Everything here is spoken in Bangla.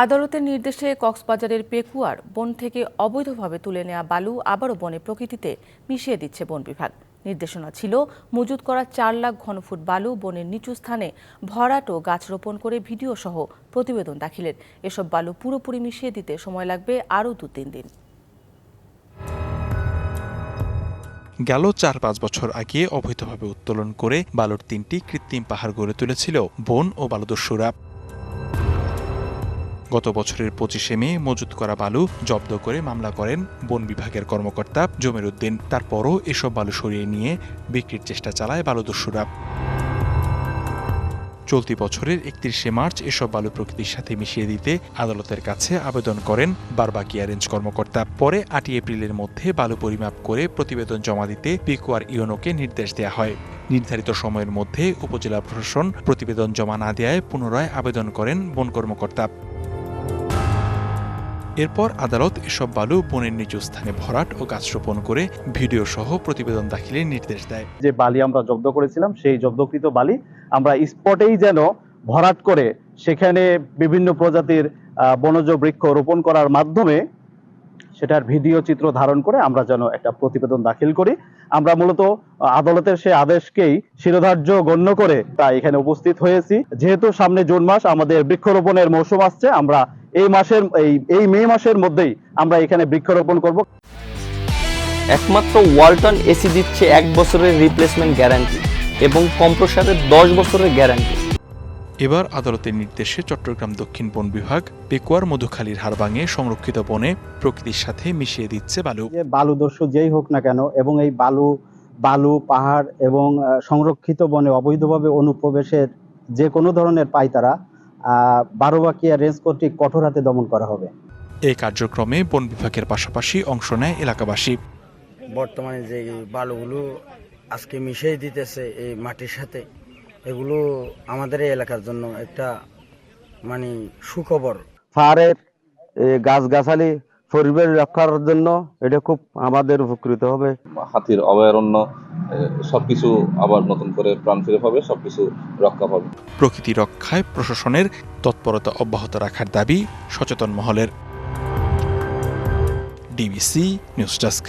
আদালতের নির্দেশে কক্সবাজারের পেকুয়ার বন থেকে অবৈধভাবে তুলে নেওয়া বালু আবারও বনে প্রকৃতিতে মিশিয়ে দিচ্ছে বন বিভাগ। নির্দেশনা ছিল মজুত করা 4 লাখ ঘনফুট বালু বনের নিচু স্থানে ভরাট ও গাছ রোপণ করে ভিডিও সহ প্রতিবেদন দাখিলের। এসব বালু পুরোপুরি মিশিয়ে দিতে সময় লাগবে আরও 2-3 দিন। গেল 4-5 বছর আগে অবৈধভাবে উত্তোলন করে বালুর 3টি কৃত্রিম পাহাড় গড়ে তুলেছিল বন ও বালুদস্যুরা। গত বছরের 25শে মে মজুত করা বালু জব্দ করে মামলা করেন বন বিভাগের কর্মকর্তা জমির উদ্দিন। তারপরও এসব বালু সরিয়ে নিয়ে বিক্রির চেষ্টা চালায় বালুদস্যুরা। চলতি বছরের 31শে মার্চ এসব বালু প্রকৃতির সাথে মিশিয়ে দিতে আদালতের কাছে আবেদন করেন বারবাকিয়া রেঞ্জ কর্মকর্তা। পরে 8 এপ্রিলের মধ্যে বালু পরিমাপ করে প্রতিবেদন জমা দিতে পেকুয়ার ইউনোকে নির্দেশ দেওয়া হয়। নির্ধারিত সময়ের মধ্যে উপজেলা প্রশাসন প্রতিবেদন জমা না দেওয়ায় পুনরায় আবেদন করেন বন কর্মকর্তা। এরপর আদালত এসব বালু বনের নিচু স্থানে ভরাট ও গাছ রোপণ করে ভিডিও সহ প্রতিবেদন দাখিলের নির্দেশ দেয়। যে বালি আমরা জব্দ করেছিলাম সেই জব্দকৃত বালি আমরা স্পটেই যেন ভরাট করে সেখানে বিভিন্ন প্রজাতির বনজ বৃক্ষ রোপণ করার মাধ্যমে সেটার ভিডিও চিত্র ধারণ করে আমরা যেন একটা প্রতিবেদন দাখিল করি। আমরা মূলত আদালতের সেই আদেশকেই শিরোধার্য গণ্য করে তা এখানে উপস্থিত হয়েছি। যেহেতু সামনে জুন মাস আমাদের বৃক্ষরোপণের মৌসুম আসছে, আমরা এই মে মাসের মধ্যেই আমরা এখানে বৃক্ষরোপণ করব। একমাত্র ওয়ালটন এসি দিচ্ছে 1 বছরের রিপ্লেসমেন্ট গ্যারান্টি এবং কম্প্রেসারের 10 বছরের গ্যারান্টি। এবার আদালতের নির্দেশে চট্টগ্রাম দক্ষিণ বন বিভাগ পেকুয়ার মধুখালীর হাড়ভাঙে সংরক্ষিত বনে প্রকৃতির সাথে মিশিয়ে দিচ্ছে বালু। বালুদস্যু যেই হোক না কেন এবং এই বালু পাহাড় এবং সংরক্ষিত বনে অবৈধভাবে অনুপ্রবেশের যে কোনো ধরনের পাইতারা বারবাকিয়া রেঞ্জ কর্তৃক কঠোর হাতে দমন করা হবে। এই কার্যক্রমে বন বিভাগের পাশাপাশি অংশ নেয় এলাকাবাসী। বর্তমানে যে বালুগুলো আজকে মিশিয়ে দিতেছে এই মাটির সাথে, এগুলো আমাদের এই এলাকার জন্য একটা সুখবর। পাহাড়ের গাছগাছালি পরিবেশ রক্ষার জন্য এটা খুব আমাদের উপকৃত হবে। হাতির অভয়ারণ্য সবকিছু আবার নতুন করে প্রাণ ফিরে পাবে, সবকিছু রক্ষা পাবে। প্রকৃতি রক্ষায় প্রশাসনের তৎপরতা অব্যাহত রাখার দাবি সচেতন মহলের। DBC news desk.